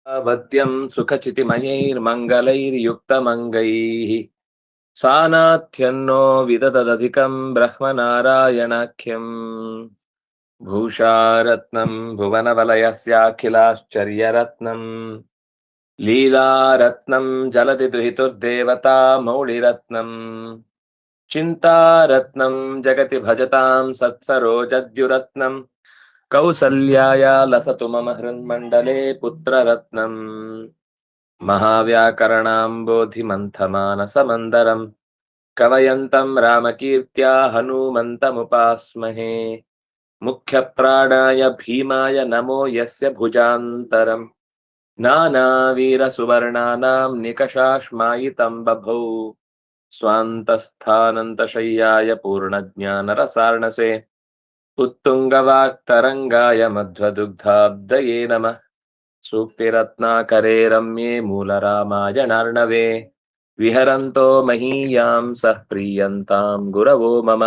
वद्यं सुखचितिमयैर्मङ्गलैर्युक्तमङ्गैः सानाथ्यन्नो विददधिकं ब्रह्मनारायणाख्यम् भूषारत्नं भुवनवलयस्याखिलाश्चर्यरत्नम् लीलारत्नं जलति दुहितुर्देवता मौळिरत्नम् चिन्तारत्नं जगति भजतां सत्सरोजद्युरत्नम् कौसल्याय लसतु मम हृन्मण्डले पुत्ररत्नम् महाव्याकरणाम्बोधिमन्थमानसमन्दरम् कवयन्तं रामकीर्त्या हनूमन्तमुपास्महे मुख्यप्राणाय भीमाय नमो यस्य भुजान्तरम् नानावीरसुवर्णानां निकषाश्मायितं बभौ स्वान्तस्थानन्तशय्याय पूर्णज्ञानरसार्णसे उत्तुङ्गवाक्तरङ्गाय मध्वदुग्धाब्दये नमः सूक्तिरत्नाकरे रम्ये मूलरामायणार्णवे विहरन्तो महीयां सः प्रीयन्तां गुरवो मम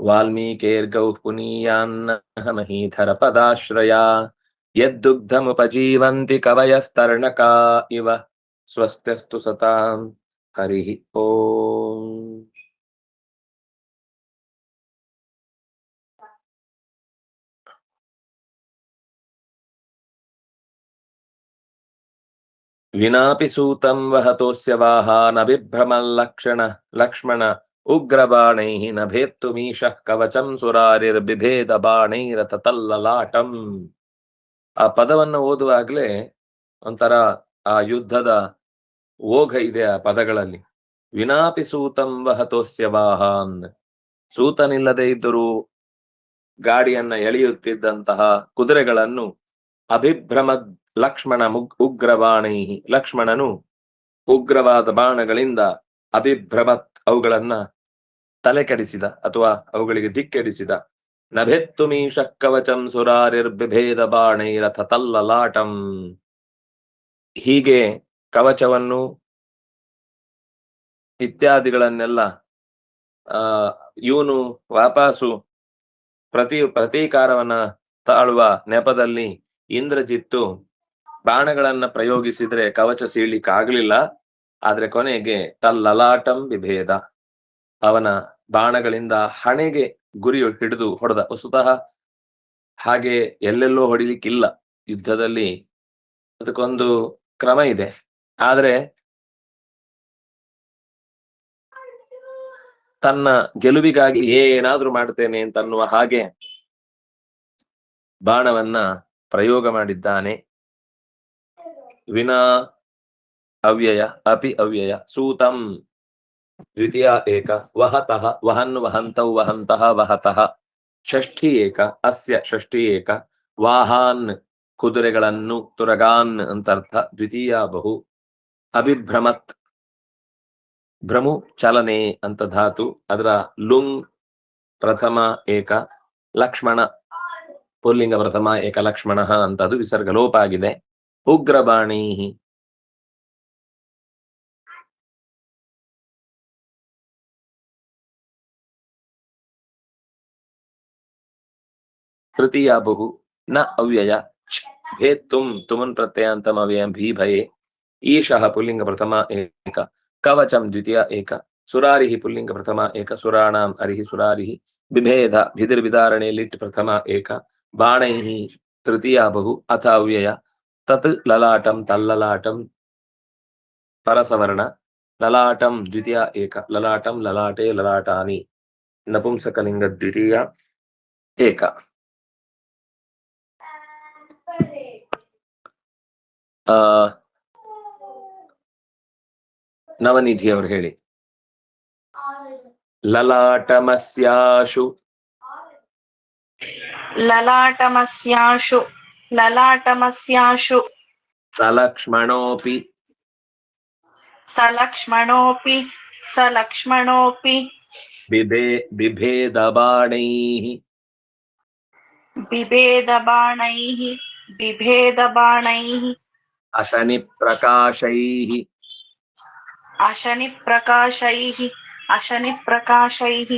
वाल्मीकेर्गौः पुनीयान्नः महीधरपदाश्रया यद्दुग्धमुपजीवन्ति कवयस्तर्णका इव स्वस्त्यस्तु सतां हरिः ओम् विनापि सूतं वहतोस्य वाहानभिभ्रमल्लक्षण लक्ष्मण उग्रबाणैः न भेत्तुमीशः कवಚಂ ಸುರಾರಿರ್ಬಿಭೇದ ಬಾಣೈರಥ ತಲ್ಲಲಾಟಂ. ಆ ಪದವನ್ನು ಓದುವಾಗಲೇ ಒಂಥರ ಆ ಯುದ್ಧದ ಓಘ ಇದೆ ಆ ಪದಗಳಲ್ಲಿ. ವಿನಾಪಿ ಸೂತಂ ವಹತೋಸ್ಯ ವಾಹಾನ್, ಸೂತನಿಲ್ಲದೆ ಇದ್ದರೂ ಗಾಡಿಯನ್ನ ಎಳೆಯುತ್ತಿದ್ದಂತಹ ಕುದುರೆಗಳನ್ನು ಅಭಿಭ್ರಮ ಲಕ್ಷ್ಮಣ ಉಗ್ರಬಾಣೈ, ಲಕ್ಷ್ಮಣನು ಉಗ್ರವಾದ ಬಾಣಗಳಿಂದ ಅಭಿಭ್ರಮತ್ ಅವುಗಳನ್ನ ತಲೆ ಕೆಡಿಸಿದ ಅಥವಾ ಅವುಗಳಿಗೆ ದಿಕ್ಕೆಡಿಸಿದ. ನಭೆತ್ತುಮೀಶ ಕವಚಂ ಸುರಾರಿರ್ಬಿಭೇದ ಬಾಣೈರಥ ತಲ್ಲಲಾಟಂ, ಹೀಗೆ ಕವಚವನ್ನು ಇತ್ಯಾದಿಗಳನ್ನೆಲ್ಲ ಇವನು ವಾಪಸ್ಸು ಪ್ರತೀಕಾರವನ್ನ ತಾಳುವ ನೆಪದಲ್ಲಿ ಇಂದ್ರಜಿತ್ತು ಬಾಣಗಳನ್ನ ಪ್ರಯೋಗಿಸಿದ್ರೆ ಕವಚ ಸೀಳಿಕ್ಕಾಗ್ಲಿಲ್ಲ. ಆದ್ರೆ ಕೊನೆಗೆ ತಲ್ಲಲಾಟಂ ಬಿಭೇದ, ಅವನ ಬಾಣಗಳಿಂದ ಹಣೆಗೆ ಗುರಿ ಹಿಡಿದು ಹೊಡೆದ. ವಸ್ತುತಃ ಹಾಗೆ ಎಲ್ಲೆಲ್ಲೋ ಹೊಡಿಲಿಕ್ಕಿಲ್ಲ ಯುದ್ಧದಲ್ಲಿ, ಅದಕ್ಕೊಂದು ಕ್ರಮ ಇದೆ. ಆದ್ರೆ ತನ್ನ ಗೆಲುವಿಗಾಗಿ ಏನಾದ್ರೂ ಮಾಡ್ತೇನೆ ಅಂತನ್ನುವ ಹಾಗೆ ಬಾಣವನ್ನ ಪ್ರಯೋಗ ಮಾಡಿದ್ದಾನೆ. ವಿನಾ ಅವ್ಯಯ ಅಪಿ ಅವ್ಯಯ ಸೂತಂ ದ್ವಿತೀಯ ಏಕ ವಹತಃ ವಹನ್ ವಹಂತೌ ವಹಂತಃ ವಹತಃ ಷಷ್ಠಿ ಏಕ ಅಸ್ಯ ಷಷ್ಠಿ ಏಕ ವಾಹಾನ್ ಕುದುರೆಗಳನ್ನು ತುರಗಾನ್ ಅಂತರ್ಥ ದ್ವಿತೀಯ ಬಹು ಅಭಿಭ್ರಮತ್ ಭ್ರಮು ಚಲನೆ ಅಂತ ಧಾತು, ಅದರ ಲುಂಗ್ ಪ್ರಥಮ ಏಕ ಲಕ್ಷ್ಮಣ ಪುಲ್ಲಿಂಗ ಪ್ರಥಮ ಏಕ ಲಕ್ಷ್ಮಣ ಅಂತ ಅದು ವಿಸರ್ಗ ಲೋಪ ಆಗಿದೆ. ಉಗ್ರಬಾಣಿ ತೃತೀಯ ಬಹು ನ ಅವ್ಯಯ ಭೇತ್ತುಂ ತುಮನ್ ಪ್ರತ್ಯಯಾಂತಂ ಅವ್ಯಯಂ ಭೀ ಭಯೇ ಈಶಃ ಪುಲ್ಲಿಂಗ ಪ್ರಥಮ ಏಕ ಕವಚಂ ದ್ವಿತೀಯ ಏಕ ಸುರಾರಿಹಿ ಪುಲ್ಲಿಂಗ ಪ್ರಥಮ ಏಕ ಸುರಾಣಾಂ ಅರಿಹಿ ಸುರಾರಿಹಿ ಬಿಭೇದ ಭಿದಿರ್ವಿದಾರಣೆ ಲಿಟ್ ಪ್ರಥಮ ಏಕ ಬಾಣೈಹಿ ತೃತೀಯ ಬಹು ಅಥ ಅವ್ಯಯ ತತ್ ಲಲಾಟಂ ತಲ್ಲಲಾಟಂ ಪರಸವರ್ಣ ಲಲಾಟಂ ದ್ವಿತೀಯ ಏಕ ಲಲಾಟಂ ಲಲಾಟೆ ಲಲಾಟಾನಿ ನಪುಂಸಕಲಿಂಗ ದ್ವಿತೀಯ ಏಕ. ನವನಿಧಿ ಅವರು ಹೇಳಿ. ಲಲಾಟಮಸ್ಯಾಶು ಲಲಾಟಮಸ್ಯಾಶು ಲಲಾಟಮಸ್ಯಾಶು ಸಲಕ್ಷ್ಮಣೋಪಿ ಸಲಕ್ಷ್ಮಣೋಪಿ ಸಲಕ್ಷ್ಮಣೋಪಿ ಬಿಭೇದ ಬಾಣೈಃ ಬಿಭೇದ ಬಾಣೈಃ ಬಿಭೇದ ಬಾಣೈಃ ಅಶನಿ ಪ್ರಕಾಶೈಃ ಅಶನಿ ಪ್ರಕಾಶೈಃ ಅಶನಿ ಪ್ರಕಾಶೈಃ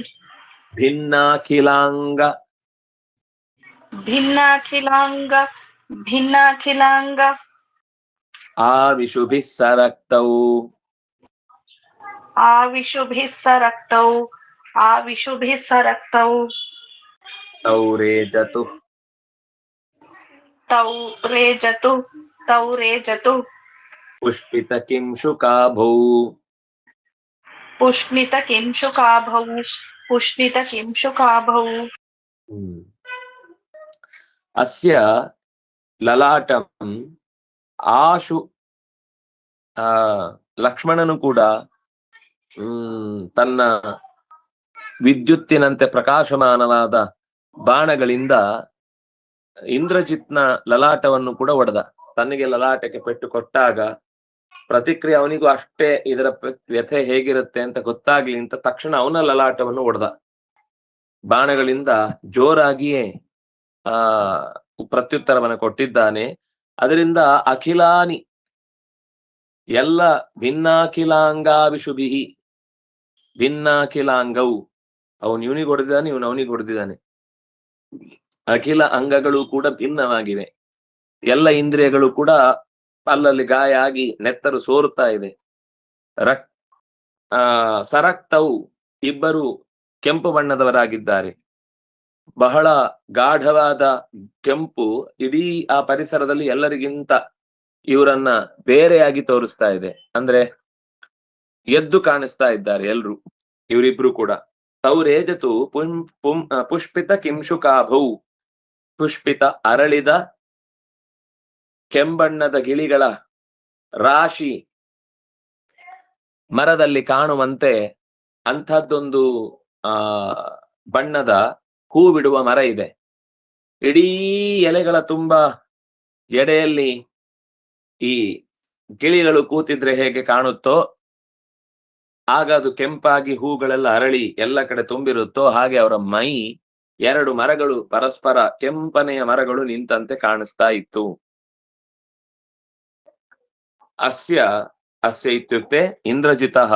ಭಿನ್ನಾಖಿಲಾಂಗ ಭಿನ್ನಾಖಿಲಾಂಗ भिन्नाखिलाङ्ग आविशुभिः सरक्तौ आविशुभिः सरक्तौ आविशुभिः सरक्तौ तौ रेजतु तौ रेजतु तौ रेजतु पुष्पितकिंशुकाभौ पुष्णितकिंशुकाभौ पुष्णितकिंशुकाभौ अस्य ललाटम् आशु ಲಕ್ಷ್ಮಣನು ಕೂಡ ತನ್ನ ವಿದ್ಯುತ್ತಿನಂತೆ ಪ್ರಕಾಶಮಾನವಾದ ಬಾಣಗಳಿಂದ ಇಂದ್ರಜಿತ್ನ ಲಲಾಟವನ್ನು ಕೂಡ ಒಡೆದ. ತನಗೆ ಲಲಾಟಕ್ಕೆ ಪೆಟ್ಟು ಕೊಟ್ಟಾಗ ಪ್ರತಿಕ್ರಿಯೆ ಅವನಿಗೂ ಅಷ್ಟೇ ಇದರ ವ್ಯಥೆ ಹೇಗಿರುತ್ತೆ ಅಂತ ಗೊತ್ತಾಗ್ಲಿ ಅಂತ ತಕ್ಷಣ ಅವನ ಲಲಾಟವನ್ನು ಒಡೆದ. ಬಾಣಗಳಿಂದ ಜೋರಾಗಿಯೇ ಪ್ರತ್ಯುತ್ತರವನ್ನು ಕೊಟ್ಟಿದ್ದಾನೆ. ಅದರಿಂದ ಅಖಿಲಾನಿ ಎಲ್ಲ ಭಿನ್ನಾಖಿಲಾಂಗಾವಿಶುಭಿ ಭಿನ್ನಾಖಿಲಾಂಗವು ಅವನು ಇವನಿಗೆ ಹೊಡೆದಿದ್ದಾನೆ, ಇವನು ಅವನಿಗೆ ಹೊಡೆದಿದ್ದಾನೆ. ಅಖಿಲ ಅಂಗಗಳು ಕೂಡ ಭಿನ್ನವಾಗಿವೆ. ಎಲ್ಲ ಇಂದ್ರಿಯಗಳು ಕೂಡ ಅಲ್ಲಲ್ಲಿ ಗಾಯ ಆಗಿ ನೆತ್ತರು ಸೋರುತ್ತಾ ಇದೆ. ಸರಕ್ತವು ಇಬ್ಬರು ಕೆಂಪು ಬಣ್ಣದವರಾಗಿದ್ದಾರೆ. ಬಹಳ ಗಾಢವಾದ ಕೆಂಪು ಇಡೀ ಆ ಪರಿಸರದಲ್ಲಿ ಎಲ್ಲರಿಗಿಂತ ಇವರನ್ನ ಬೇರೆಯಾಗಿ ತೋರಿಸ್ತಾ ಇದೆ. ಅಂದ್ರೆ ಎದ್ದು ಕಾಣಿಸ್ತಾ ಇದ್ದಾರೆ ಎಲ್ರು ಇವರಿಬ್ರು ಕೂಡ. ತೌರೇಜತು ಪುಷ್ಪಿತ ಕಿಂಶುಕಾಭೌ ಪುಷ್ಪಿತ ಅರಳಿದ ಕೆಂಬಣ್ಣದ ಗಿಳಿಗಳ ರಾಶಿ ಮರದಲ್ಲಿ ಕಾಣುವಂತೆ ಅಂಥದ್ದೊಂದು ಬಣ್ಣದ ಹೂ ಬಿಡುವ ಮರ ಇದೆ. ಇಡೀ ಎಲೆಗಳ ತುಂಬಾ ಎಡೆಯಲ್ಲಿ ಈ ಗಿಳಿಗಳು ಕೂತಿದ್ರೆ ಹೇಗೆ ಕಾಣುತ್ತೋ, ಆಗ ಅದು ಕೆಂಪಾಗಿ ಹೂಗಳೆಲ್ಲ ಅರಳಿ ಎಲ್ಲ ಕಡೆ ತುಂಬಿರುತ್ತೋ ಹಾಗೆ ಅವರ ಮೈ ಎರಡು ಮರಗಳು ಪರಸ್ಪರ ಕೆಂಪನೆಯ ಮರಗಳು ನಿಂತಂತೆ ಕಾಣಿಸ್ತಾ ಇತ್ತು. ಅಸ್ಯ ಅಸ್ಯ ಇತ್ಯುಕ್ತೆ ಇಂದ್ರಜಿತಃ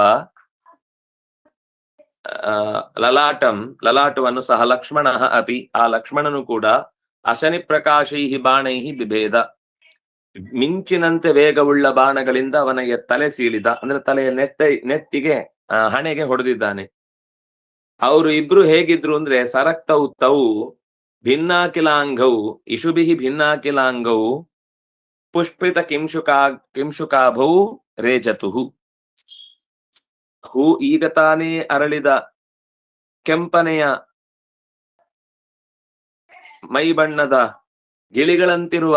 ಲಲಾಟವನ್ನು ಸಹ ಲಕ್ಷ್ಮಣ ಅಪಿ ಆ ಲಕ್ಷ್ಮಣನು ಕೂಡ ಅಶನಿ ಪ್ರಕಾಶೈ ಬಾಣೈ ಬಿಭೇದ ಮಿಂಚಿನಂತೆ ವೇಗವುಳ್ಳ ಬಾಣಗಳಿಂದ ಅವನಿಗೆ ತಲೆ ಸೀಳಿದ. ಅಂದ್ರೆ ತಲೆಯ ನೆತ್ತಿಗೆ ಹಣೆಗೆ ಹೊಡೆದಿದ್ದಾನೆ. ಅವರು ಇಬ್ರು ಹೇಗಿದ್ರು ಅಂದ್ರೆ ಸರಕ್ತವು ತೌ ಭಿನ್ನಾಕಿಲಾಂಗವು ಇಶುಭಿ ಭಿನ್ನಾಕಿಲಾಂಗವು ಪುಷ್ಪಿತ ಕಿಂಶುಕಾಭೌ ರೇಜತು. ಹೂ ಈಗ ತಾನೇ ಅರಳಿದ ಕೆಂಪನೆಯ ಮೈ ಬಣ್ಣದ ಗಿಳಿಗಳಂತಿರುವ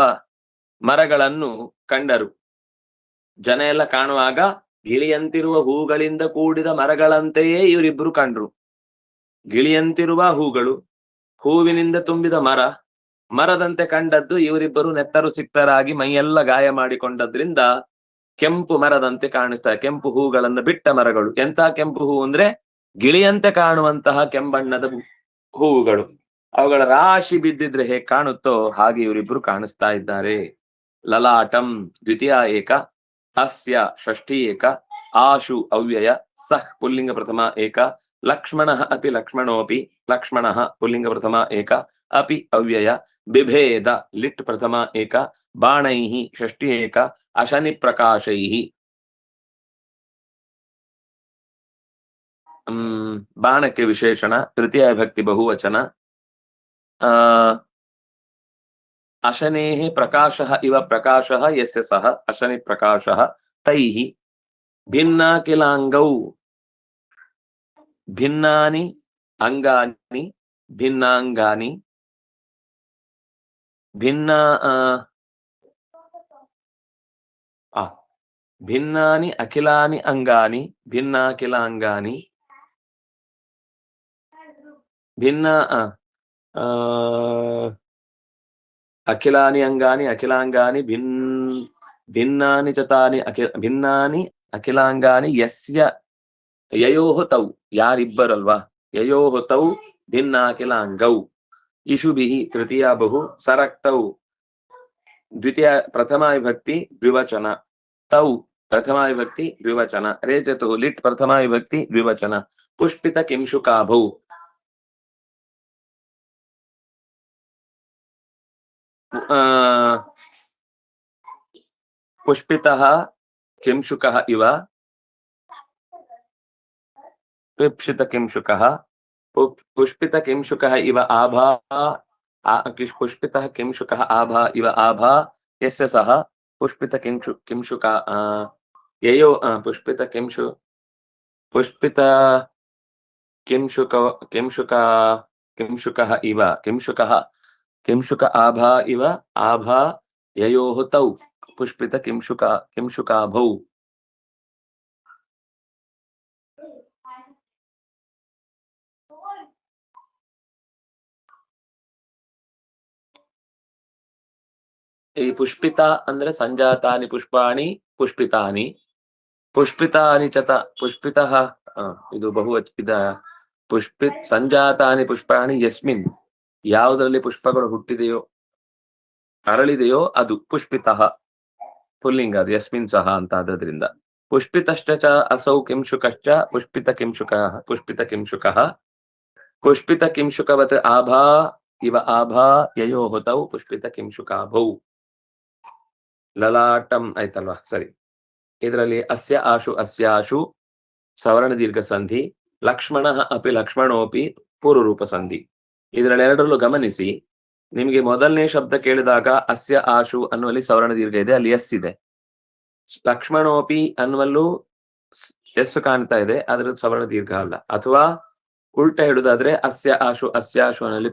ಮರಗಳನ್ನು ಕಂಡರು. ಜನ ಎಲ್ಲ ಕಾಣುವಾಗ ಗಿಳಿಯಂತಿರುವ ಹೂಗಳಿಂದ ಕೂಡಿದ ಮರಗಳಂತೆಯೇ ಇವರಿಬ್ರು ಕಂಡ್ರು. ಗಿಳಿಯಂತಿರುವ ಹೂಗಳು, ಹೂವಿನಿಂದ ತುಂಬಿದ ಮರ, ಮರದಂತೆ ಕಂಡದ್ದು ಇವರಿಬ್ಬರು ನೆತ್ತರು ಸಿಕ್ತರಾಗಿ ಮೈಯೆಲ್ಲ ಗಾಯ ಮಾಡಿಕೊಂಡದ್ರಿಂದ ಕೆಂಪು ಮರದಂತೆ ಕಾಣಿಸ್ತಾರೆ. ಕೆಂಪು ಹೂಗಳನ್ನು ಬಿಟ್ಟ ಮರಗಳು. ಎಂತ ಕೆಂಪು ಹೂ ಅಂದ್ರೆ ಗಿಳಿಯಂತೆ ಕಾಣುವಂತಹ ಕೆಂಬಣ್ಣದ ಹೂವುಗಳು. ಅವುಗಳ ರಾಶಿ ಬಿದ್ದಿದ್ರೆ ಹೇಗೆ ಕಾಣುತ್ತೋ ಹಾಗೆ ಇವರಿಬ್ರು ಕಾಣಿಸ್ತಾ ಇದ್ದಾರೆ. ಲಲಾಟಂ ದ್ವಿತೀಯ ಏಕ, ಅಸ್ಯ ಷಷ್ಠಿ ಏಕ, ಆಶು ಅವ್ಯಯ, ಸಹ್ ಪುಲ್ಲಿಂಗ ಪ್ರಥಮ ಏಕ, ಲಕ್ಷ್ಮಣ ಅಪಿ ಲಕ್ಷ್ಮಣೋಪಿ, ಲಕ್ಷ್ಮಣ ಪುಲ್ಲಿಂಗ ಪ್ರಥಮ ಏಕ, ಅಪಿ ಅವ್ಯಯ, ಬಿಭೇದ ಲಿಟ್ ಪ್ರಥಮ ಏಕ, ಬಾಣೈ ಷಷ್ಠಿ ಏಕ, ಅಶನಿ ಪ್ರಕಾಶೈ. ಬಾಣಕ್ಕೆ ವಿಶೇಷಣ, ತೃತೀಯ ವಿಭಕ್ತಿ ಬಹುವಚನ. ಅಶನೇಃ ಪ್ರಕಾಶಃ ಇವ ಪ್ರಕಾಶಃ ಯಸ್ಯ ಸಹ ಅಶನಿ ಪ್ರಕಾಶಃ ತೈಃ ಭಿನ್ನಾಕಿಲಾಂಗೌ ಭಿನ್ನಾನಿ ಅಂಗಾನಿ ಭಿನ್ನಾಂಗಾನಿ ಭಿನ್ನಾನಿ ಅಖಿಲಾನಿ ಅಂಗಾನಿ ಭಿನ್ನಾಖಿಲಾಂಗಾನಿ ಭಿನ್ನ ಅಖಿಲಾನಿ ಅಂಗಾನಿ ಅಖಿಲಾಂಗಾನಿ ಭಿನ್ನಾನಿ ಚತಾನಿ ಭಿನ್ನಾನಿ ಅಖಿಲಾಂಗಾನಿ ಯಸ್ಯ ಯಯೋಃ ತೌ ಯಾರಿಬ್ಬರಲ್ವಾ ಯಯೋಃ ತೌ ಭಿನ್ನಾಖಿಲಾಂಗೌ ಇಶುಭಿಃ ತೃತೀಯ ಬಹು ಸರಕ್ತೌ ದ್ವಿತೀಯ ಪ್ರಥಮ ವಿಭಕ್ತಿ ದ್ವಿವಚನ ತೌ ಪ್ರಥಮ ವಿಭಕ್ತಿ ದ್ವಿವಚನ ರೇಜತು ಲಿಟ್ ಪ್ರಥಮ ವಿಭಕ್ತಿ ದ್ವಿವಚನ ಪುಷ್ಪಿತ ಕಿಂಶುಕಾಭೌ पुष्पितः किंशुकः इव पिप्सितकिंशुकः पुष्पितकिंशुकः इव आभा पुष्पितः किंशुकः आभा इव आभा यस्य सः पुष्पितकिंशुका ययो पुष्पित किंशुकः इव किंशुक आभा इव आभा ययोः तौ पुष्पित किंशुकाभौ ಈ ಪುಷ್ಪಿತ ಅಂದ್ರೆ ಸಂಜಾತಾನಿ ಪುಷ್ಪಾಣಿ ಪುಷ್ಪಿತಾನಿ ಪುಷ್ಪಿತಾನಿ ಚತ ಪುಷ್ಪಿತಃ ಇದು ಬಹುವಚನ ಪುಷ್ಪಿತ್ ಸಂಜಾತಾನಿ ಪುಷ್ಪಾಣಿ ಯಸ್ಮಿನ್ ಯಾವುದರಲ್ಲಿ ಪುಷ್ಪಗಳು ಹುಟ್ಟಿದೆಯೋ ಅರಳಿದೆಯೋ ಅದು ಪುಷ್ಪಿತಃ ಪುಲ್ಲಿಂಗ ಅದು ಯಸ್ಮಿನ್ ಸಹ ಅಂತ ಆದ್ರಿಂದ ಪುಷ್ಪಿತಶ್ಚ ಅಸೌ ಕಿಂಶುಕಶ್ಚ ಪುಷ್ಪಿತ ಕಿಂಶುಕಃ ಪುಷ್ಪಿತ ಕಿಂಶುಕವತ್ ಆಭಾ ಇವ ಆಭಾ ಯಯೋಃ ತೌ ಪುಷ್ಪಿತ ಕಿಂಶುಕಾಭೌ ಲಲಾಟಂ ಆಯ್ತಲ್ವಾ ಸರಿ. ಇದರಲ್ಲಿ ಅಸ್ಯ ಆಶು ಸವರ್ಣ ದೀರ್ಘ ಸಂಧಿ, ಲಕ್ಷ್ಮಣ ಅಪಿ ಲಕ್ಷ್ಮಣೋಪಿ ಪೂರ್ವರೂಪ ಸಂಧಿ. ಇದರಲ್ಲಿ ಎರಡರಲ್ಲೂ ಗಮನಿಸಿ, ನಿಮಗೆ ಮೊದಲನೇ ಶಬ್ದ ಕೇಳಿದಾಗ ಅಸ್ಯ ಆಶು ಅನ್ನುವಲ್ಲಿ ಸವರ್ಣ ದೀರ್ಘ ಇದೆ, ಅಲ್ಲಿ ಎಸ್ ಇದೆ. ಲಕ್ಷ್ಮಣೋಪಿ ಅನ್ನುವಲ್ಲೂ ಎಸ್ ಕಾಣ್ತಾ ಇದೆ, ಅದ್ರ ಸವರ್ಣ ದೀರ್ಘ ಅಲ್ಲ. ಅಥವಾ ಉಲ್ಟ ಹೇಳುದಾದ್ರೆ ಅಸ್ಯ ಆಶು ಅನ್ನಲ್ಲಿ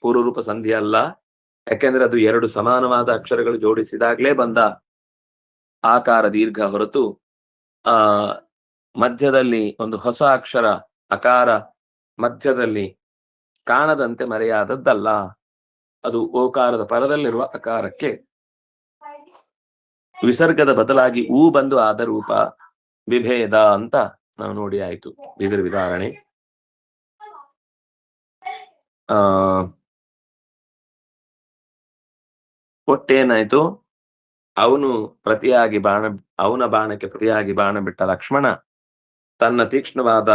ಪೂರ್ವರೂಪ ಸಂಧಿ ಅಲ್ಲ, ಯಾಕೆಂದ್ರೆ ಅದು ಎರಡು ಸಮಾನವಾದ ಅಕ್ಷರಗಳು ಜೋಡಿಸಿದಾಗ್ಲೇ ಬಂದ ಆಕಾರ ದೀರ್ಘ ಹೊರತು ಮಧ್ಯದಲ್ಲಿ ಒಂದು ಹೊಸ ಅಕ್ಷರ ಅಕಾರ ಮಧ್ಯದಲ್ಲಿ ಕಾಣದಂತೆ ಮರೆಯಾದದ್ದಲ್ಲ. ಅದು ಓಕಾರದ ಪರದಲ್ಲಿರುವ ಅಕಾರಕ್ಕೆ ವಿಸರ್ಗದ ಬದಲಾಗಿ ಊ ಬಂದು ಆದ ರೂಪ ವಿಭೇದ ಅಂತ ನಾವು ನೋಡಿ ಆಯ್ತು. ಇದರ ವಿಧಾರಣೆ ಒಟ್ಟೇನಾಯ್ತು, ಅವನ ಬಾಣಕ್ಕೆ ಪ್ರತಿಯಾಗಿ ಬಾಣ ಬಿಟ್ಟ ಲಕ್ಷ್ಮಣ ತನ್ನ ತೀಕ್ಷ್ಣವಾದ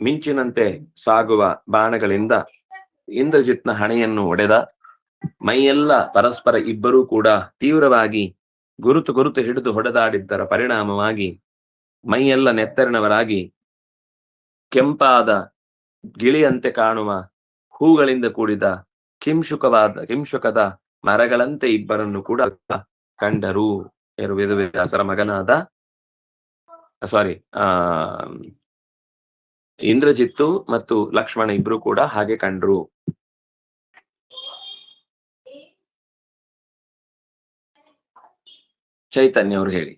ಮಿಂಚಿನಂತೆ ಸಾಗುವ ಬಾಣಗಳಿಂದ ಇಂದ್ರಜಿತ್ನ ಹಣೆಯನ್ನು ಒಡೆದ. ಮೈಯೆಲ್ಲ ಪರಸ್ಪರ ಇಬ್ಬರೂ ಕೂಡ ತೀವ್ರವಾಗಿ ಗುರುತು ಹಿಡಿದು ಹೊಡೆದಾಡಿದ್ದರ ಪರಿಣಾಮವಾಗಿ ಮೈಯೆಲ್ಲ ನೆತ್ತರಿನವರಾಗಿ ಕೆಂಪಾದ ಗಿಳಿಯಂತೆ ಕಾಣುವ ಹೂಗಳಿಂದ ಕೂಡಿದ ಕಿಂಶುಕದ ಮರಗಳಂತೆ ಇಬ್ಬರನ್ನು ಕೂಡ ಕಂಡರು. ವೇದವ್ಯಾಸರ ಮಗನಾದ ಇಂದ್ರಜಿತ್ತು ಮತ್ತು ಲಕ್ಷ್ಮಣ ಇಬ್ರು ಕೂಡ ಹಾಗೆ ಕಂಡ್ರು. ಚೈತನ್ಯ ಅವರು ಹೇಳಿ.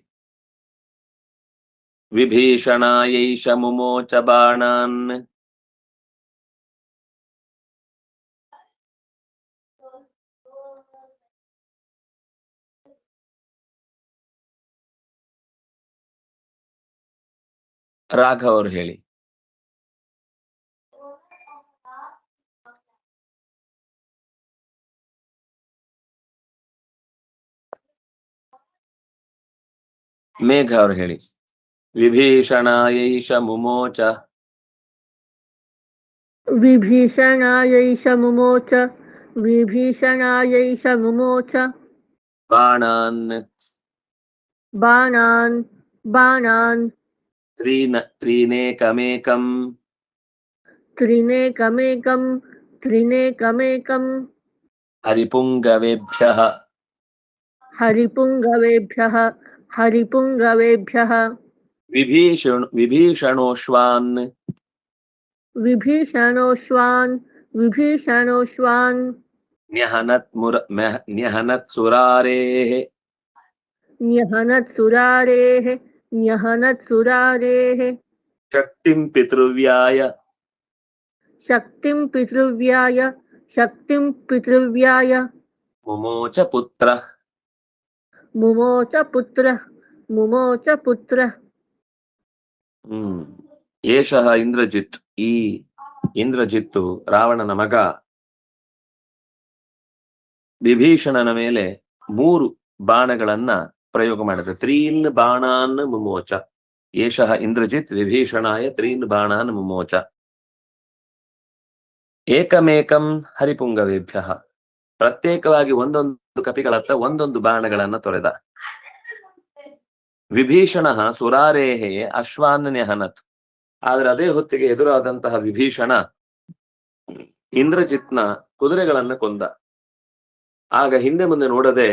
ವಿಭೀಷಣಾಯೈಷ ಮುಮೋಚ ಬಾಣಾನ್ ರಾಘವ್ ಅವರು ಹೇಳಿ. ಮೇಘ ಅವರು ಹೇಳಿ. ವಿಭೀಷಣಾಯೈಷ ಮುಮೋಚ ಬಾಣಾನ್ ತ್ರೀನೇಕಮೇಕಂ ಹರಿಪುಂಗವೇಭ್ಯಃ ವಿಭೀಷಣೋಶ್ವಾನ್ ನ್ಯಹನತ್ ಸುರಾರೇಃ ಶಕ್ತಿಂ ಪಿತೃವ್ಯಾಯ ಮುಮೋಚ ಪುತ್ರ. ಏಷಃ ಇಂದ್ರಜಿತ್, ಈ ಇಂದ್ರಜಿತ್ತು ರಾವಣನ ಮಗ ವಿಭೀಷಣನ ಮೇಲೆ 3 ಬಾಣಗಳನ್ನ ಪ್ರಯೋಗ ಮಾಡಿದ. 3 ಬಾಣಾನ್ ಮುಮೋಚ. ಏಷಃ ಇಂದ್ರಜಿತ್ ವಿಭೀಷಣಾಯ 3 ಬಾಣಾನ್ ಮುಮೋಚ. ಏಕಮೇಕಂ ಹರಿಪುಂಗವೇಭ್ಯಃ, ಪ್ರತ್ಯೇಕವಾಗಿ ಒಂದೊಂದು ಕಪಿಗಳತ್ತ ಒಂದೊಂದು ಬಾಣಗಳನ್ನ ತೊರೆದ. ವಿಭೀಷಣ ಸುರಾರೇಹೇ ಅಶ್ವಾನ್ ನ್ಯಹನತ್. ಆದ್ರೆ ಅದೇ ಹೊತ್ತಿಗೆ ಎದುರಾದಂತಹ ವಿಭೀಷಣ ಇಂದ್ರಜಿತ್ನ ಕುದುರೆಗಳನ್ನ ಕೊಂದ. ಆಗ ಹಿಂದೆ ಮುಂದೆ ನೋಡದೆ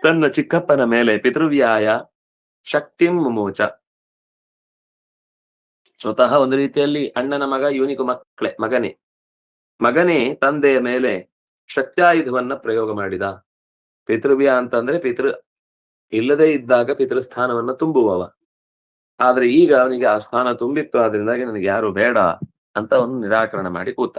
ತನ್ನ ಚಿಕ್ಕಪ್ಪನ ಮೇಲೆ ಪಿತೃವ್ಯಾಯ ಶಕ್ತಿಂ ಮುಮೋಚ. ಸ್ವತಃ ಒಂದು ರೀತಿಯಲ್ಲಿ ಅಣ್ಣನ ಮಗ, ಇವನಿಗೂ ಮಗನೇ ತಂದೆಯ ಮೇಲೆ ಶಕ್ತ್ಯಾಯುಧವನ್ನ ಪ್ರಯೋಗ ಮಾಡಿದ. ಪಿತೃವ್ಯ ಅಂತಂದ್ರೆ ಇಲ್ಲದೆ ಇದ್ದಾಗ ಪಿತೃಸ್ಥಾನವನ್ನ ತುಂಬುವವ. ಆದ್ರೆ ಈಗ ಅವನಿಗೆ ಆ ಸ್ಥಾನ ತುಂಬಿತ್ತು, ಆದ್ರಿಂದಾಗಿ ನನಗೆ ಯಾರು ಬೇಡ ಅಂತ ಅವನು ನಿರಾಕರಣೆ ಮಾಡಿ ಕೂತ.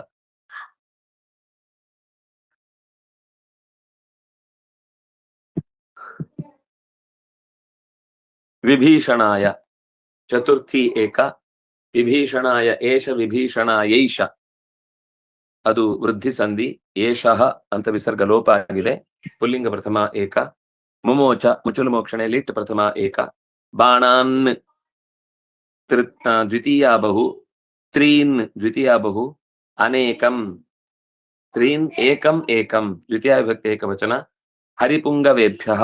ವಿಭೀಷಣಾಯ ಚತುರ್ಥಿ ಏಕ ವಿಭೀಷಣಾಯ ಏಷ ವಿಭೀಷಣಾಯೈಷ. ಅದು ವೃದ್ಧಿ ಸಂಧಿ. ಏಷಃ ಅಂತ ವಿಸರ್ಗ ಲೋಪ ಆಗಿದೆ. ಪುಲ್ಲಿಂಗ ಪ್ರಥಮ ಏಕ. ಮುಮೋಚ ಮುಚುಲು ಮೋಕ್ಷಣೆ ಲಿಟ್ ಪ್ರಥಮ ಏಕ. ಬಾಣಾನ್ ದ್ವಿತೀಯ ಬಹು. ತ್ರೀನ್ ದ್ವಿತೀಯ ಬಹು. ಅನೇಕಂ ತ್ರೀನ್ ಏಕಂ ಏಕಂ ದ್ವಿತೀಯ ವಿಭಕ್ತಿ ಏಕವಚನ. ಹರಿಪುಂಗವೇಭ್ಯಃ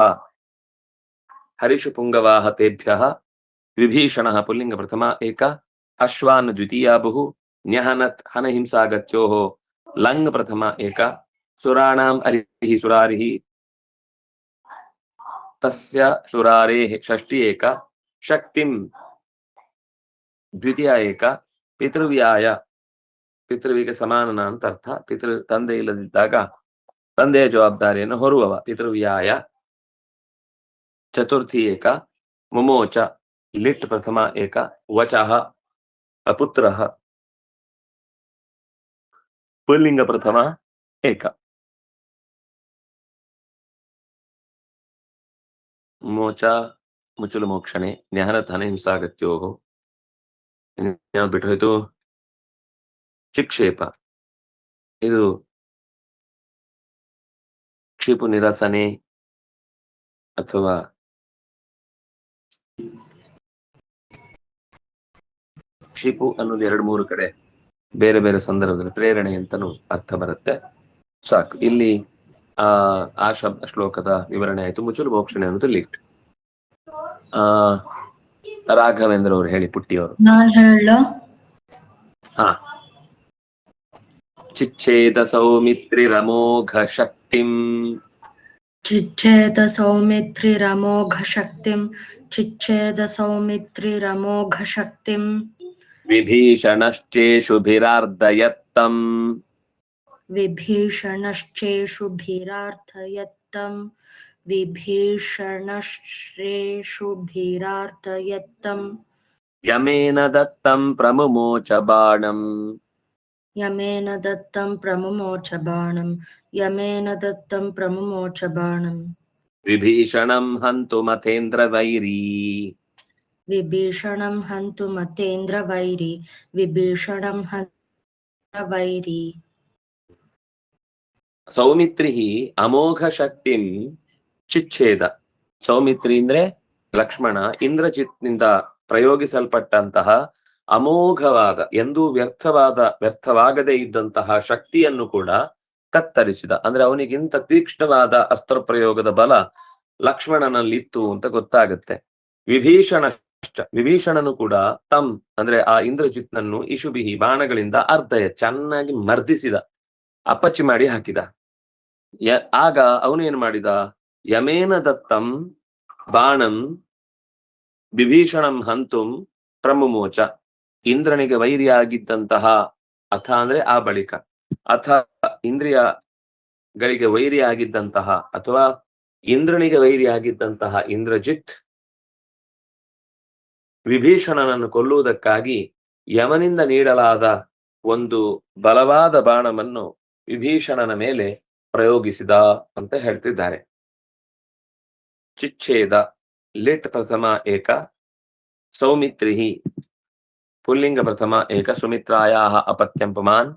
ಹರಿಷು ಪುಂಗವಾಹ ತೇಭ್ಯಃ. ವಿಭೀಷಣಃ ಪುಲ್ಲಿಂಗ ಪ್ರಥಮ ಏಕ. ಅಶ್ವಾನ್ ದ್ವಿತೀಯ ಬಹು. ನ್ಯಹನತ್ ಹನಹಿಂಸಾಗತ್ಯೋಃ ಲಂಗ್ ಪ್ರಥಮ ಏಕ. ಸುರಾಣಾಂ ಅರಿಃ ಸುರಾರಿಃ ತಸ್ಯ ಸುರಾರೇಃ ಷಷ್ಠಿ ಏಕ. ಶಕ್ತಿಂ ದ್ವಿತೀಯ ಏಕ. ಪಿತೃವ್ಯಾಯ ಪಿತೃವಿಗೆ ಸಮಾನನ ಅಂತ ಅರ್ಥ. ತಂದೆ ಇಲ್ಲದಿದ್ದಾಗ ತಂದೆಯ ಜವಾಬ್ದಾರಿಯನ್ನು ಹೊರುವವ. ಪಿತೃವ್ಯಾಯ ಚತುರ್ಥಿ ಏಕ. ಮುಮೋಚ ಲಿಟ್ ಪ್ರಥಮ ಏಕ. ವಚಃ ಅಪುತ್ರಃ ಪುಲ್ಲಿಂಗ ಪ್ರಥಮ ಏಕ. ಮೋಚ ಮುಚುಲು ಮೋಕ್ಷಣೆ ನ್ಯಹನತ್ ಹನಹಿಂಸಾಗತ್ಯೋಃ. ಯಾವ್ದು ಬಿಟ್ಟು ಹೋಯ್ತು? ಚಿಕ್ಷೇಪ. ಇದು ಕ್ಷಿಪು ನಿರಸನೆ ಅಥವಾ ಕ್ಷಿಪು ಅನ್ನೋದು 2-3 ಕಡೆ ಬೇರೆ ಬೇರೆ ಸಂದರ್ಭದಲ್ಲಿ ಪ್ರೇರಣೆ ಅಂತನೂ ಅರ್ಥ ಬರುತ್ತೆ. ಸಾಕು, ಇಲ್ಲಿ ಆ ಶ್ಲೋಕದ ವಿವರಣೆ ಆಯ್ತು. ಮುಚುಲು ಮೋಕ್ಷಣೆ ಅನ್ನೋದು ಲಿಟ್. ರಾಘವೇಂದ್ರ ಅವರು ಹೇಳಿ, ಪುಟ್ಟಿಯವರು. ನಾನ್ ಹೇಳ. ಹಾ. ಚಿಚ್ಛೇದ ಸೌಮಿತ್ರಿರಮೋಘ ಶಕ್ತಿಂ. ಚಿಚ್ಛೇದ ಸೌಮಿತ್ರಿರಮೋಘ ಶಕ್ತಿಂ. ಚಿಚ್ಛೇದ ಸೌಮಿತ್ರಿರಮೋಘ ಶಕ್ತಿಂ. ವಿಭೀಷಣಶ್ಚೇಷುಭಿರಾರ್ಧಯತ್ತಂ. ವಿಭೀಷಣಶ್ಚೇಷುಭಿರಾರ್ಥಯತ್ತಂ. ವಿಭೀಷಣಶ್ಚೇಷುಭಿರಾರ್ಥಯತ್ತಂ. ಯಮೇನ ದತ್ತಂ ಪ್ರಮುಮೋಚ ಬಾಣಂ. ಯಮೇನ ದತ್ತಂ ಪ್ರಮುಮೋಚ ಬಾಣಂ. ಯಮೇನ ದತ್ತಂ ಪ್ರಮುಮೋಚ ಬಾಣಂ. ವಿಭೀಷಣಂ ಹಂತು ಮಥೇಂದ್ರ ವೈರೀ. ವಿಭೀಷಣಂ ಹಂತು ಮತೇಂದ್ರ ವೈರಿ. ವಿಭೀಷಣಂ ಹಂತು ವೈರಿ. ಸೌಮಿತ್ರಿ ಅಮೋಘ ಶಕ್ತಿಂ ಚಿಚ್ಛೇದ. ಸೌಮಿತ್ರಿ ಅಂದ್ರೆ ಲಕ್ಷ್ಮಣ. ಇಂದ್ರಜಿತ್ನಿಂದ ಪ್ರಯೋಗಿಸಲ್ಪಟ್ಟಂತಹ ಅಮೋಘವಾದ, ಎಂದೂ ವ್ಯರ್ಥವಾಗದೇ ಇದ್ದಂತಹ ಶಕ್ತಿಯನ್ನು ಕೂಡ ಕತ್ತರಿಸಿದ. ಅಂದ್ರೆ ಅವನಿಗಿಂತ ತೀಕ್ಷ್ಣವಾದ ಅಸ್ತ್ರ ಪ್ರಯೋಗದ ಬಲ ಲಕ್ಷ್ಮಣನಲ್ಲಿತ್ತು ಅಂತ ಗೊತ್ತಾಗುತ್ತೆ. ವಿಭೀಷಣನು ಕೂಡ ತಮ್ ಅಂದ್ರೆ ಆ ಇಂದ್ರಜಿತ್ನನ್ನು ಇಶುಬಿಹಿ ಬಾಣಗಳಿಂದ ಅರ್ಧಯ ಚೆನ್ನಾಗಿ ಮರ್ದಿಸಿದ, ಅಪ್ಪಚ್ಚಿ ಮಾಡಿ ಹಾಕಿದ. ಆಗ ಅವನು ಏನ್ ಮಾಡಿದ? ಯಮೇನ ದತ್ತಂ ಬಾಣಂ ವಿಭೀಷಣಂ ಹಂತುಂ ಪ್ರಮುಮೋಚ. ಇಂದ್ರನಿಗೆ ವೈರಿಯಾಗಿದ್ದಂತಹ, ಅಥ ಅಂದ್ರೆ ಆ ಬಳಿಕ, ಅಥ ಇಂದ್ರಿಯಗಳಿಗೆ ವೈರಿಯಾಗಿದ್ದಂತಹ ಅಥವಾ ಇಂದ್ರನಿಗೆ ವೈರಿಯಾಗಿದ್ದಂತಹ ಇಂದ್ರಜಿತ್ ವಿಭೀಷಣನನ್ನು ಕೊಲ್ಲುವುದಕ್ಕಾಗಿ ಯಮನಿಂದ ನೀಡಲಾದ ಒಂದು ಬಲವಾದ ಬಾಣವನ್ನು ವಿಭೀಷಣನ ಮೇಲೆ ಪ್ರಯೋಗಿಸಿದ ಅಂತ ಹೇಳ್ತಿದ್ದಾರೆ. ಚಿಚ್ಛೇದ ಲಿಟ್ ಪ್ರಥಮ ಏಕ. ಸೌಮಿತ್ರಿ ಪುಲ್ಲಿಂಗ ಪ್ರಥಮ ಏಕ. ಸುಮಿತ್ರಾಯಾಹ ಅಪತ್ಯಂ ಪುಮಾನ್.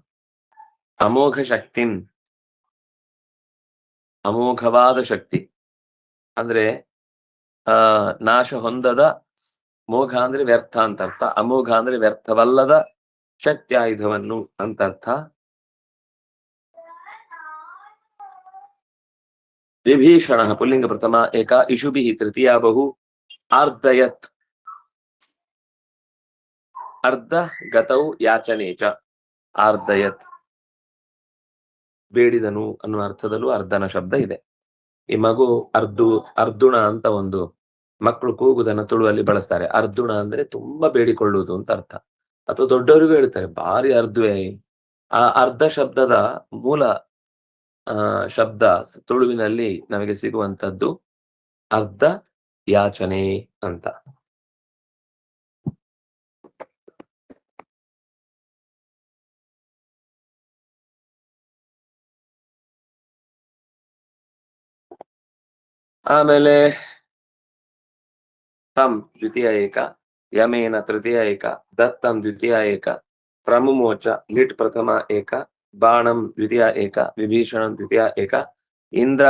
ಅಮೋಘ ಶಕ್ತಿಂ, ಅಮೋಘವಾದ ಶಕ್ತಿ ಅಂದ್ರೆ ನಾಶ ಹೊಂದದ. ಮೋಘ ಅಂದ್ರೆ ವ್ಯರ್ಥ ಅಂತ ಅರ್ಥ. ಅಮೋಘ ಅಂದ್ರೆ ವ್ಯರ್ಥವಲ್ಲದ ಶಕ್ತ್ಯಾಯುಧವನ್ನು ಅಂತ ಅರ್ಥ. ವಿಭೀಷಣಃ ಪುಲ್ಲಿಂಗ ಪ್ರಥಮ ಏಕ ಇಷುಭಿಃ ತೃತೀಯ ಬಹು ಆರ್ದಯತ್ ಅರ್ಧ ಗತೌ ಯಾಚನೆ ಚ ಆರ್ದಯತ್ ಬೇಡಿದನು ಅನ್ನುವ ಅರ್ಥದಲ್ಲೂ ಅರ್ಧನ ಶಬ್ದ ಇದೆ. ಈ ಮಗು ಅರ್ದುಣ ಅಂತ ಒಂದು ಮಕ್ಕಳು ಕೂಗುದನ್ನ ತುಳುವಲ್ಲಿ ಬಳಸ್ತಾರೆ. ಅರ್ದುಣ ಅಂದ್ರೆ ತುಂಬಾ ಬೇಡಿಕೊಳ್ಳುವುದು ಅಂತ ಅರ್ಥ. ಅಥವಾ ದೊಡ್ಡವರಿಗೂ ಹೇಳ್ತಾರೆ ಭಾರಿ ಅರ್ದುವೆ. ಆ ಅರ್ಧ ಶಬ್ದದ ಮೂಲ ಶಬ್ದ ತುಳುವಿನಲ್ಲಿ ನಮಗೆ ಸಿಗುವಂತದ್ದು ಅರ್ಧ ಯಾಚನೆ ಅಂತ. ಆಮೇಲೆ ತಂ ದ್ವಿತೀಯ ಏಕ, ಯಮೇನ ತೃತೀಯ ಏಕ, ದತ್ತಂ ದ್ವಿತೀಯ ಏಕ, ಪ್ರಮುಮೋಚ ಲಿಟ್ ಪ್ರಥಮ ಏಕ, ಬಾಣಂ ದ್ವಿತೀಯ ಏಕ, ವಿಭೀಷಣಂ ದ್ವಿತೀಯ ಏಕ, ಇಂದ್ರ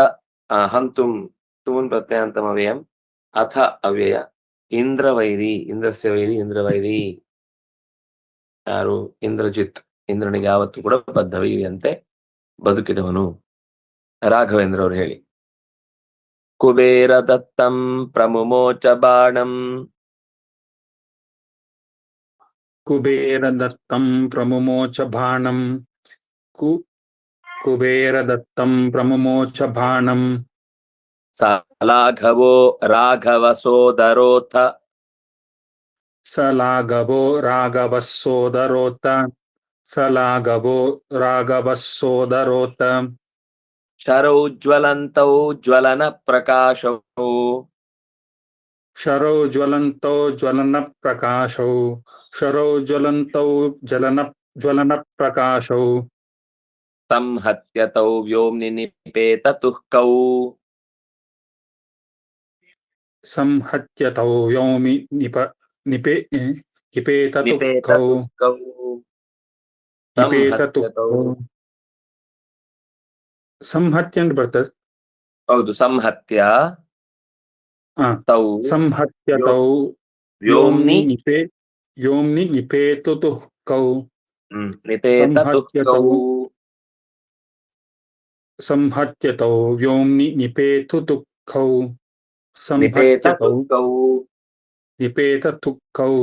ಹಂತುಂ ತೂನ್ ಪ್ರತ್ಯಂತಮವ್ಯಯಂ ಅಥ ಅವ್ಯಯ, ಇಂದ್ರವೈರಿ ಇಂದ್ರಸ್ಯ ವೈರಿ ಇಂದ್ರವೈರಿ. ಯಾರು? ಇಂದ್ರಜಿತ್. ಇಂದ್ರನಿಗೆ ಯಾವತ್ತೂ ಕೂಡ ಬದ್ಧವೈರಿಯಂತೆ ಬದುಕಿದವನು. ರಾಘವೇಂದ್ರ ಅವರು ಹೇಳಿ. ಕುಬೇರ ದತ್ತಂ ಪ್ರಮುಮೋಚ ಬಾಣಂ. ಕುಬೇರ ದತ್ತಂ ಪ್ರಮುಮೋಚ ಬಾಣಂ. ಕುಬೇರ ದತ್ತಂ ಪ್ರಮುಮೋಚ ಬಾಣಂ. ಸಲಾಘವೋ ರಾಘವ ಸೋದರೋಥ. ಸಲಾಘವೋ ರಾಘವ ಸೋದರೋಥ. ಸಲಾಘವೋ ರಾಘವ ಸೋದರೋಥ. ಶರೌ ಜ್ವಲಂತೌ ಜ್ವಲನ ಪ್ರಕಾಶೌ. ಶರೌ ಜ್ವಲಂತೌ ಜ್ವಲನ ಪ್ರಕಾಶೌ. ಶರೌ ಜ್ವಲಂತೌ ಜ್ವಲನ ಪ್ರಕಾಶೌ. ಸಂಹತ್ಯತೌ ವ್ಯೋಮ್ನಿ ನಿಪೇತ ತುಃಕೌ. ಸಂಹತ್ಯತೌ ವ್ಯೋಮಿ ನಿಪೇತ ತುಃಕೌ. ನಿಪೇತ ತುಃಕೌ. ಸಂಹತ್ಯ ಅಂತ ಬರ್ತದೆ. ಹೌದು, ಸಂಹತ್ಯ ತೌ ಸಂಹತ್ಯ ತೌ ವ್ಯೋಮ್ನಿ ನಿಪೇತು ತುಃಕೌ. ನಿಪೇತ ತುಃಕೌ. ಸಂಹತ್ಯ ತೌ ವ್ಯೋಮ್ನಿ ನಿಪೇತು ತುಃಕೌ. ನಿಪೇತ ತುಃಕೌ. ನಿಪೇತ ತುಃಕೌ.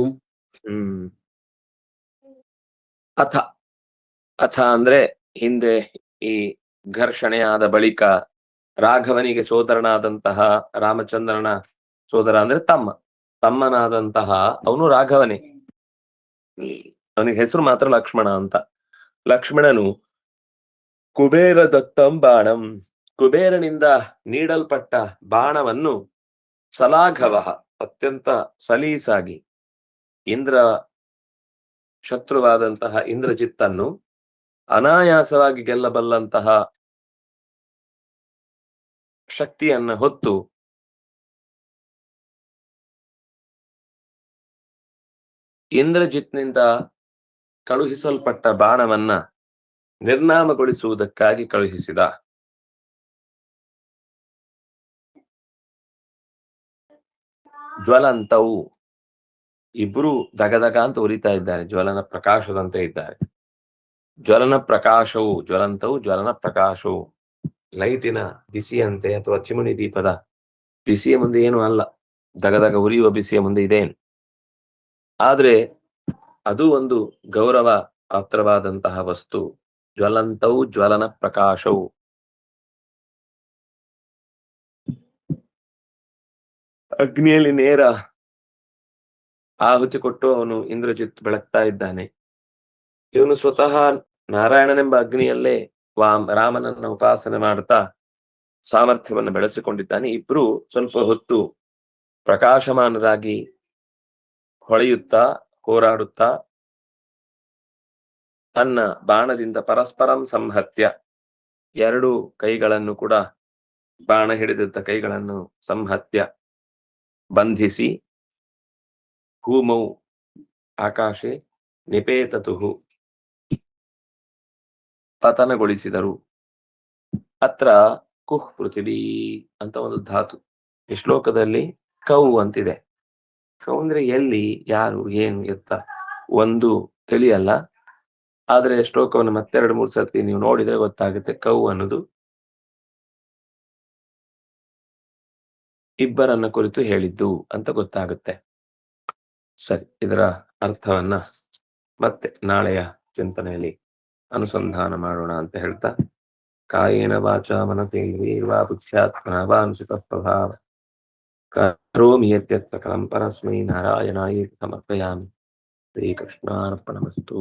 ಅಥ ಅಥ ಅಂದ್ರೆ ಹಿಂದೆ ಈ ಘರ್ಷಣೆಯಾದ ಬಳಿಕ ರಾಘವನಿಗೆ ಸೋದರನಾದಂತಹ ರಾಮಚಂದ್ರನ ಸೋದರ ಅಂದ್ರೆ ತಮ್ಮನಾದಂತಹ ಅವನು ರಾಘವನೇ. ಅವನಿಗೆ ಹೆಸರು ಮಾತ್ರ ಲಕ್ಷ್ಮಣ ಅಂತ. ಲಕ್ಷ್ಮಣನು ಕುಬೇರ ದತ್ತಂ ಬಾಣಂ, ಕುಬೇರನಿಂದ ನೀಡಲ್ಪಟ್ಟ ಬಾಣವನ್ನು ಸಲಾಘವ ಅತ್ಯಂತ ಸಲೀಸಾಗಿ ಇಂದ್ರ ಶತ್ರುವಾದಂತಹ ಇಂದ್ರಜಿತ್ತನ್ನು ಅನಾಯಾಸವಾಗಿ ಗೆಲ್ಲಬಲ್ಲಂತಹ ಶಕ್ತಿಯನ್ನ ಹೊತ್ತು ಇಂದ್ರಜಿತ್ನಿಂದ ಕಳುಹಿಸಲ್ಪಟ್ಟ ಬಾಣವನ್ನ ನಿರ್ನಾಮಗೊಳಿಸುವುದಕ್ಕಾಗಿ ಕಳುಹಿಸಿದ. ಜ್ವಲಂತವು ಇಬ್ರು ದಗದಗ ಅಂತ ಉರಿತಾ ಇದ್ದಾರೆ, ಜ್ವಲನ ಪ್ರಕಾಶದಂತೆ ಇದ್ದಾರೆ. ಜ್ವಲನ ಪ್ರಕಾಶವು ಜ್ವಲಂತವು ಜ್ವಲನ ಪ್ರಕಾಶವು ಲೈಟಿನ ಬಿಸಿಯಂತೆ ಅಥವಾ ಚಿಮಣಿ ದೀಪದ ಬಿಸಿಯ ಮುಂದೆ ಏನು ಅಲ್ಲ, ದಗದಗ ಉರಿಯುವ ಬಿಸಿಯ ಮುಂದೆ ಇದೇನು. ಆದ್ರೆ ಅದು ಒಂದು ಗೌರವ ಪಾತ್ರವಾದಂತಹ ವಸ್ತು. ಜ್ವಲಂತವು ಜ್ವಲನ ಪ್ರಕಾಶವು. ಅಗ್ನಿಯಲ್ಲಿ ನೇರ ಆಹುತಿ ಕೊಟ್ಟು ಅವನು ಇಂದ್ರಜಿತ್ ಬೆಳಗ್ತಾ ಇದ್ದಾನೆ. ಇವನು ಸ್ವತಃ ನಾರಾಯಣನೆಂಬ ಅಗ್ನಿಯಲ್ಲೇ ರಾಮನನ್ನ ಉಪಾಸನೆ ಮಾಡ್ತಾ ಸಾಮರ್ಥ್ಯವನ್ನು ಬೆಳೆಸಿಕೊಂಡಿದ್ದಾನೆ. ಇಬ್ರು ಸ್ವಲ್ಪ ಹೊತ್ತು ಪ್ರಕಾಶಮಾನರಾಗಿ ಹೊಳೆಯುತ್ತಾ ಹೋರಾಡುತ್ತಾ ತನ್ನ ಬಾಣದಿಂದ ಪರಸ್ಪರಂ ಸಂಹತ್ಯ, ಎರಡು ಕೈಗಳನ್ನು ಕೂಡ ಬಾಣ ಹಿಡಿದಿದ್ದ ಕೈಗಳನ್ನು ಸಂಹತ್ಯ ಬಂಧಿಸಿ, ಭೂಮೌ ಆಕಾಶೆ ನಿಪೇತತುಹು ಪತನಗೊಳಿಸಿದರು. ಅತ್ರ ಕುಹ್ ಪೃಥಿವಿ ಅಂತ ಒಂದು ಧಾತು ಈ ಶ್ಲೋಕದಲ್ಲಿ ಕೌ ಅಂತಿದೆ. ಕೌ ಅಂದ್ರೆ ಎಲ್ಲಿ, ಯಾರು, ಏನು, ಎತ್ತ ಒಂದು ತಿಳಿಯಲ್ಲ. ಆದ್ರೆ ಶ್ಲೋಕವನ್ನು ಮತ್ತೆ 2-3 ಸರ್ತಿ ನೀವು ನೋಡಿದ್ರೆ ಗೊತ್ತಾಗುತ್ತೆ. ಕೌ ಅನ್ನೋದು ಇಬ್ಬರನ್ನ ಕುರಿತು ಹೇಳಿದ್ದು ಅಂತ ಗೊತ್ತಾಗುತ್ತೆ. ಸರಿ, ಇದರ ಅರ್ಥವನ್ನ ಮತ್ತೆ ನಾಳೆಯ ಚಿಂತನೆಯಲ್ಲಿ ಅನುಸಂಧಾನ ಮಾಡೋಣ ಅಂತ ಹೇಳ್ತಾ, ಕಾಯೇನ ವಾಚಾ ಮನಸೇಂದ್ರಿಯೈರ್ವಾ ಬುದ್ಧ್ಯಾತ್ಮನಾ ವಾ ಅನುಚಿತ ಸ್ವಭಾವ ಕರೋಮಿ ಯದ್ಯತ್ ಸಕಲಂ ಪರಸ್ಮೈ ನಾರಾಯಣಾಯೇತಿ ಸಮರ್ಪಯಾಮಿ. ಶ್ರೀಕೃಷ್ಣಾರ್ಪಣಮಸ್ತು.